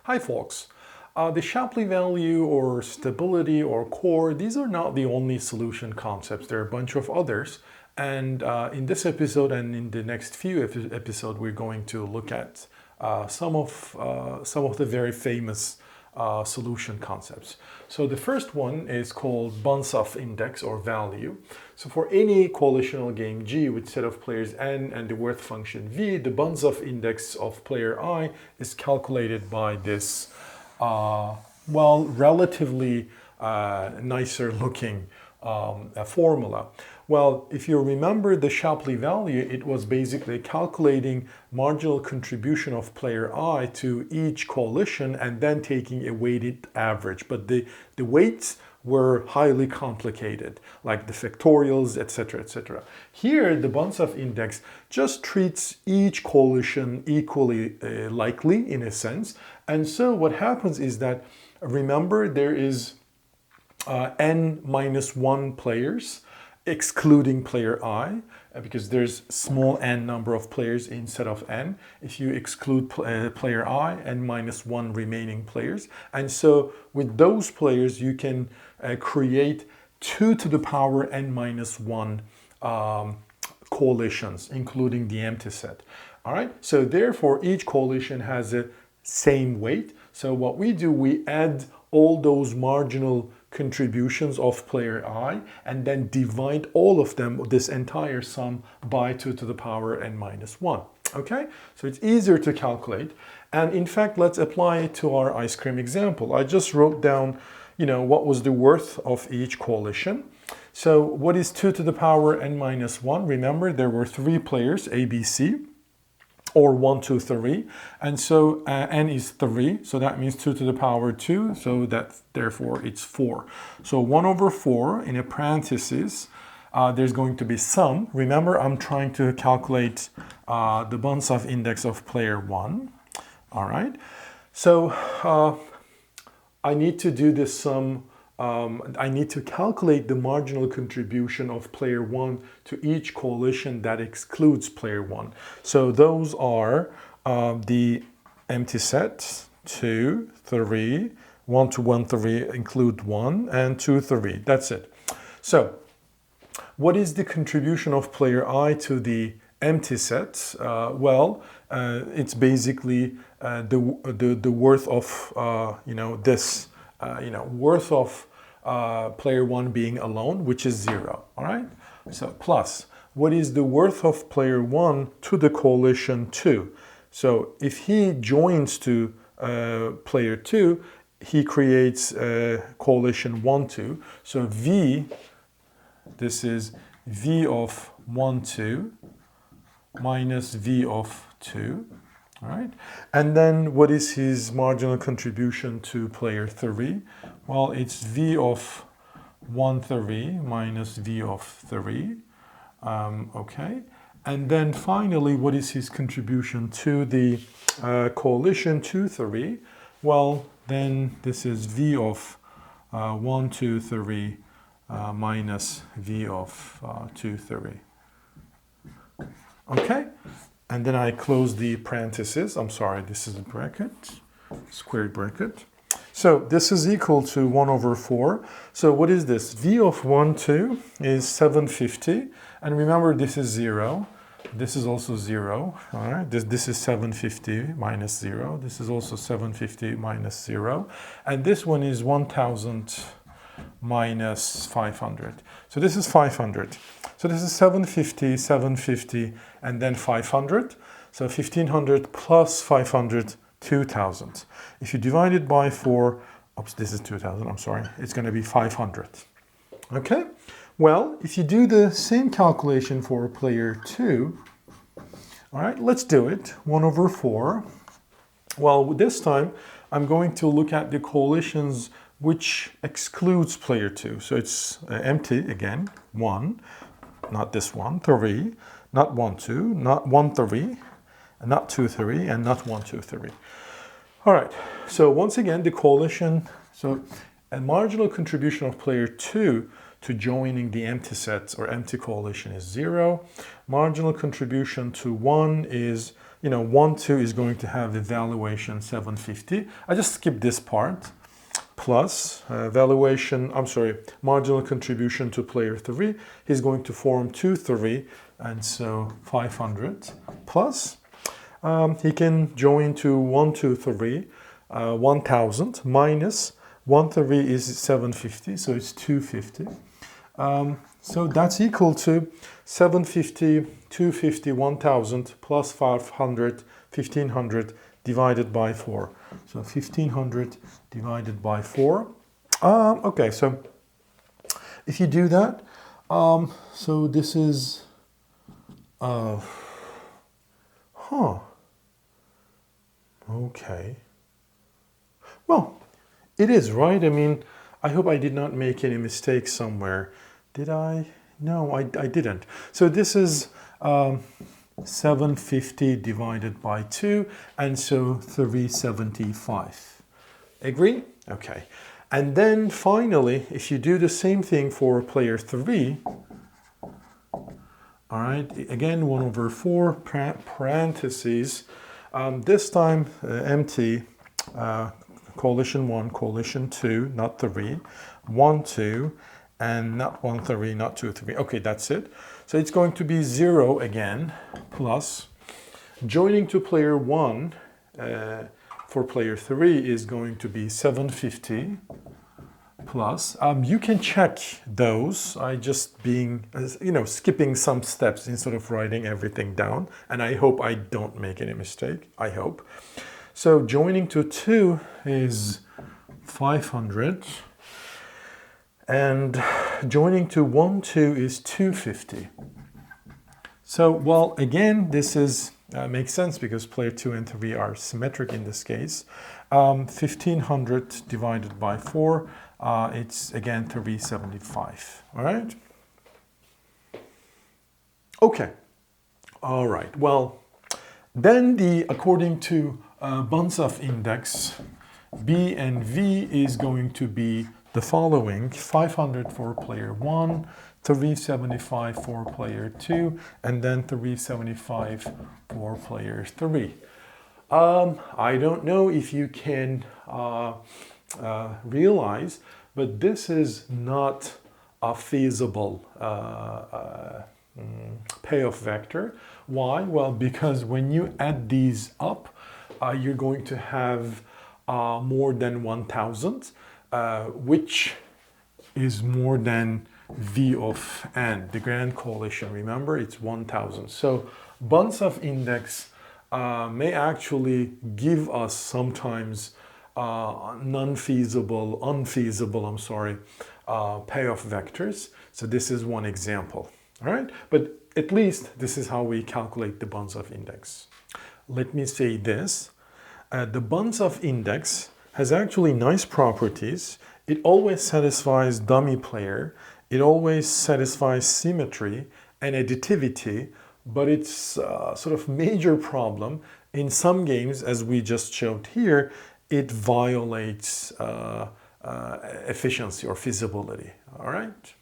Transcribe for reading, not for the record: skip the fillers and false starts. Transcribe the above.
Hi folks. The Shapley value or stability or core, these are not the only solution concepts. There are a bunch of others. And in this episode and in the next few episodes, we're going to look at some of the very famous solution concepts. So the first one is called Banzhaf index or value. So for any coalitional game G with set of players n and the worth function v, the Banzhaf index of player I is calculated by this, relatively nicer looking formula. Well, if you remember the Shapley value, it was basically calculating marginal contribution of player I to each coalition and then taking a weighted average. But the weights were highly complicated, like the factorials, etc., etc. Here, the Banzhaf index just treats each coalition equally likely in a sense. And so what happens is that, remember, there is n minus 1 players, excluding player I, because there's small n number of players instead of n. If you exclude player I, n minus 1 remaining players. And so with those players, you can create 2 to the power n minus 1 coalitions, including the empty set. All right, so therefore each coalition has a same weight. So what we do, we add all those marginal contributions of player I and then divide all of them, this entire sum, by 2 to the power n minus 1. Okay, so it's easier to calculate. And in fact, let's apply it to our ice cream example. I just wrote down, what was the worth of each coalition. So what is 2 to the power n minus 1? Remember, there were 3 players, A, B, C, or 1, 2, 3, and so n is 3, so that means 2 to the power 2, so that therefore it's 4. So 1 over 4 in a parenthesis, there's going to be sum. Remember, I'm trying to calculate the Banzhaf index of player 1. All right, so I need to do this sum. I need to calculate the marginal contribution of player 1 to each coalition that excludes player 1. So those are the empty set, 2, 3, 1 to 1, 3 include 1, and 2, 3. That's it. So what is the contribution of player I to the empty set? It's basically the worth of this. Worth of player 1 being alone, which is 0, all right? So plus, what is the worth of player 1 to the coalition 2? So if he joins to player 2, he creates coalition 1, 2. So V, this is V of 1, 2 minus V of 2. All right, and then what is his marginal contribution to player 3? Well, it's V of 1, 3 minus V of 3. Okay, and then finally, what is his contribution to the coalition 2, 3? Well, then this is V of 1, 2, 3 minus V of 2, 3. Okay. And then I close the parenthesis. I'm sorry, this is a bracket, squared bracket. So this is equal to 1 over 4. So what is this? V of 1, 2 is 750. And remember, this is 0. This is also 0. All right. This is 750 minus 0. This is also 750 minus 0. And this one is 1000 minus 500. So this is 500. So this is 750, 750, and then 500. So 1500 plus 500, 2000. If you divide it by 4, oops, this is 2000, I'm sorry, it's going to be 500. Okay? Well, if you do the same calculation for player 2, all right, let's do it. 1 over 4. Well, this time, I'm going to look at the coalitions which excludes player 2. So it's empty again, 1. Not this one, 3, not 1, 2, not 1, 3, not 2, 3, and not 1, 2, 3. All right, so once again, the coalition, so a marginal contribution of player 2 to joining the empty sets or empty coalition is 0. Marginal contribution to 1 is 1, 2 is going to have evaluation 750. I just skip this part. Plus marginal contribution to player 3. He's going to form 2, 3, and so 500. Plus, he can join to 1, 2, 3, 1000 minus 1, 3 is 750, so it's 250. So that's equal to 750, 250, 1000 plus 500, 1500 divided by 4. So 1500 divided by 4. Okay, so if you do that, so this is, okay. Well, it is, right? I mean, I hope I did not make any mistakes somewhere. Did I? No, I didn't. So this is 750 divided by 2, and so 375. Agree? Okay. And then finally, if you do the same thing for player 3, all right, again, 1 over 4, parentheses, this time empty, coalition 1, coalition 2, not 3, 1, 2, and not 1, 3, not 2, 3. Okay, that's it. So it's going to be 0 again, plus joining to player 1 for player 3 is going to be 750 plus. You can check those. I just skipping some steps instead of writing everything down. And I hope I don't make any mistake. I hope. So joining to 2 is 500. And joining to 1, 2 is 250. So, well, again, this is makes sense because player 2 and 3 are symmetric in this case. 1500 divided by 4, it's again 375. All right? Okay. All right. Well, then according to Banzhaf index, B and V is going to be the following: 500 for player 1, 375 for player 2, and then 375 for player 3. I don't know if you can realize, but this is not a feasible payoff vector. Why? Well, because when you add these up, you're going to have more than 1000. Which is more than V of n, the grand coalition. Remember, it's 1000. So Banzhaf index may actually give us sometimes unfeasible payoff vectors. So this is one example. All right, but at least this is how we calculate the Banzhaf index. Let me say this: the Banzhaf index has actually nice properties. It always satisfies dummy player. It always satisfies symmetry and additivity, but it's sort of major problem. In some games, as we just showed here, it violates efficiency or feasibility. All right?